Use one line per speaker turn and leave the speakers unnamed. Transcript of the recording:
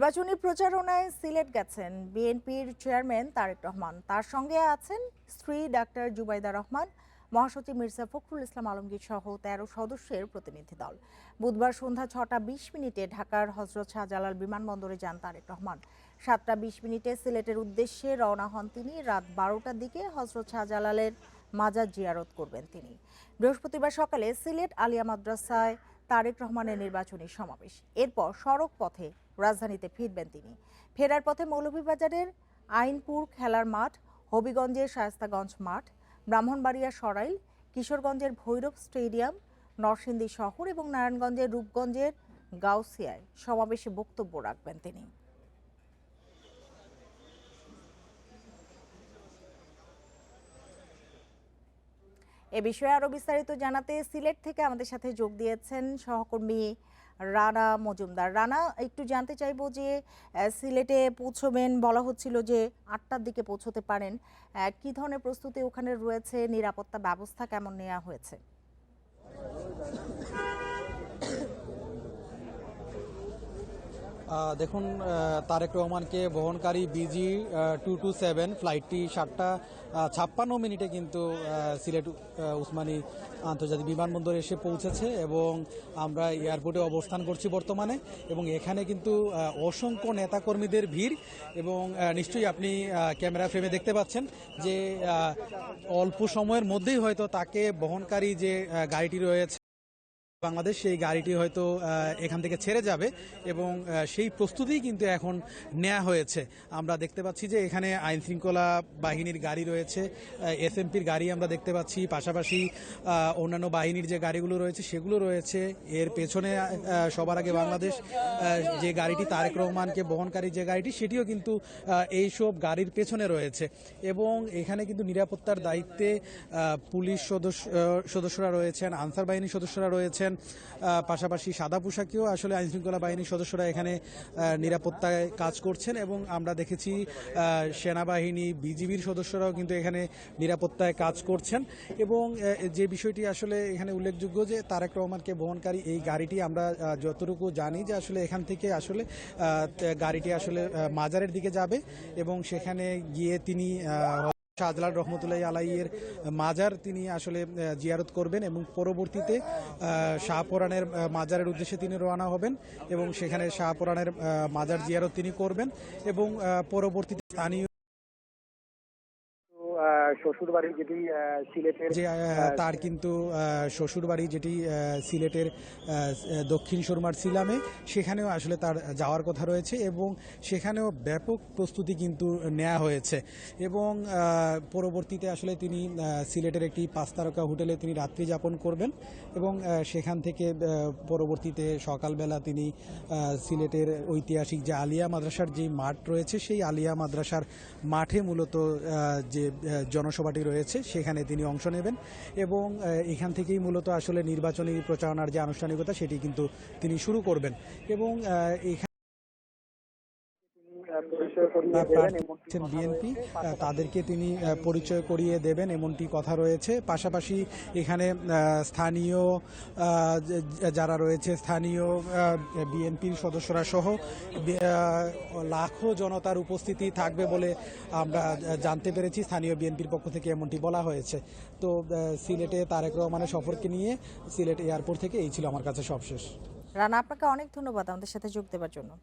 নির্বাচনী প্রচারণায় সিলেট গেছেন বিএনপির চেয়ারম্যান তারেক রহমান। তার সঙ্গে আছেন স্ত্রী ডাক্তার জুবাইদা রহমান, মহাসচিব মির্জা ফখরুল ইসলাম আলমগীর সহ ১৩ সদস্যের প্রতিনিধি দল। বুধবার সন্ধ্যা ৬টা ২০ মিনিটে ঢাকার হজরত শাহজালাল বিমানবন্দরে যান তারেক রহমান। ৭টা ২০ মিনিটে সিলেটের উদ্দেশ্যে রওনা হন তিনি। রাত ১২টার দিকে হজরত শাহজালালের মাজার জিয়ারত করবেন তিনি। বৃহস্পতিবার সকালে সিলেট আলিয়া মাদ্রাসায় তারেক রহমানের নির্বাচনী সমাবেশ। এরপর সড়ক পথে রাজধানীতে ফিরবেন তিনি। ফেরার পথে মৌলভীবাজারের আইনপুর খেলার মাঠ, হবিগঞ্জের শায়েস্তাগঞ্জ মাঠ, ব্রাহ্মণবাড়িয়া সরাইল, কিশোরগঞ্জের ভৈরব স্টেডিয়াম, নরসিংদী শহর এবং নারায়ণগঞ্জের রূপগঞ্জের গাউসিয়ায় সমাবেশে বক্তব্য রাখবেন তিনি। এ বিষয়ে আরো বিস্তারিত জানাতে সিলেট থেকে আমাদের সাথে যোগ দিয়েছেন সহকর্মী রানা মজুমদার। রানা, একটু জানতে চাইবো যে সিলেটে পৌঁছবেন, বলা হচ্ছিল যে ৮টার দিকে পৌঁছতে পারেন। কি ধরনের প্রস্তুতি ওখানে রয়েছে, নিরাপত্তা ব্যবস্থা কেমন নেওয়া হয়েছে?
দেখুন, তারেক রহমানকে বহনকারী বিজি 227 ফ্লাইটটি ৭টা ৫৬ মিনিটে কিন্তু সিলেট উসমানী আন্তর্জাতিক বিমানবন্দরে এসে পৌঁছেছে এবং আমরা এয়ারপোর্টে অবস্থান করছি বর্তমানে। এবং এখানে কিন্তু অসংখ্য নেতাকর্মীদের ভিড় এবং নিশ্চয়ই আপনি ক্যামেরা ফ্রেমে দেখতে পাচ্ছেন যে অল্প সময়ের মধ্যেই হয়তো তাকে বহনকারী যে গাড়িটি রয়েছে বাংলাদেশ, সেই গাড়িটি হয়তো এখান থেকে ছেড়ে যাবে এবং সেই প্রস্তুতিই কিন্তু এখন নেওয়া হয়েছে। আমরা দেখতে পাচ্ছি যে এখানে আইন শৃঙ্খলা বাহিনীর গাড়ি রয়েছে, এসএমপির গাড়ি আমরা দেখতে পাচ্ছি, পাশাপাশি অন্যান্য বাহিনীর যে গাড়িগুলো রয়েছে সেগুলো রয়েছে। এর পেছনে সবার আগে বাংলাদেশ যে গাড়িটি তারেক রহমানকে বহনকারী যে গাড়িটি, সেটিও কিন্তু এইসব গাড়ির পেছনে রয়েছে। এবং এখানে কিন্তু নিরাপত্তার দায়িত্বে পুলিশ সদস্যরা রয়েছেন, আনসার বাহিনীর সদস্যরা রয়েছেন, পাশাপাশি সাদা পোশাকেও আসলে আইনশৃঙ্খলা বাহিনীর সদস্যরা এখানে নিরাপত্তায় কাজ করছেন। এবং আমরা দেখেছি সেনাবাহিনী, বিজিবির সদস্যরাও কিন্তু এখানে নিরাপত্তায় কাজ করছেন। এবং যে বিষয়টি আসলে এখানে উল্লেখযোগ্য যে তারেক রহমানকে বহনকারী এই গাড়িটি, আমরা যতটুকু জানি যে আসলে এখান থেকে আসলে গাড়িটি আসলে মাজারের দিকে যাবে এবং সেখানে গিয়ে তিনি শাহজালাল রহমতুল্লাহ আলাইয়ের মাজার তিনি আসলে জিয়ারত করবেন এবং পরবর্তীতে শাহপরানের মাজারের উদ্দেশ্যে তিনি রওনা হবেন এবং সেখানে শাহপরানের মাজার জিয়ারত তিনি করবেন এবং পরবর্তীতে স্থানীয়
শ্বশুরবাড়ি যেটি সিলেটের
যে তার কিন্তু শ্বশুরবাড়ি যেটি সিলেটের দক্ষিণ সুরমার সিলামে, সেখানেও আসলে তার যাওয়ার কথা রয়েছে এবং সেখানেও ব্যাপক প্রস্তুতি কিন্তু নেওয়া হয়েছে। এবং পরবর্তীতে আসলে তিনি সিলেটের একটি 5 তারকা হোটেলে তিনি রাত্রি যাপন করবেন এবং সেখান থেকে পরবর্তীতে সকালবেলা তিনি সিলেটের ঐতিহাসিক যে আলিয়া মাদ্রাসার যে মাঠ রয়েছে, সেই আলিয়া মাদ্রাসার মাঠে মূলত যে জনসভাটি রয়েছে সেখানে তিনি অংশ নেবেন এবং এখান থেকেই মূলত আসলে নির্বাচনী প্রচারণার যে আনুষ্ঠানিকতা সেটি কিন্তু তিনি শুরু করবেন। এবং এখানে বিএনপি তাদেরকে তিনি পরিচয় করিয়ে দেবেন এমনটি কথা রয়েছে। পাশাপাশি এখানে স্থানীয় যারা রয়েছে, স্থানীয় বিএনপির সদস্যরা সহ লাখো জনতার উপস্থিতি থাকবে বলে আমরা জানতে পেরেছি। স্থানীয় বিএনপির পক্ষ থেকে এমনটি বলা হয়েছে। তো সিলেটে তারেক রহমানের সফরকে নিয়ে সিলেট এয়ারপোর্ট থেকে এই ছিল আমার কাছে সবশেষ।
রানা, আপনাকে অনেক ধন্যবাদ আমাদের সাথে যোগ দেওয়ার জন্য।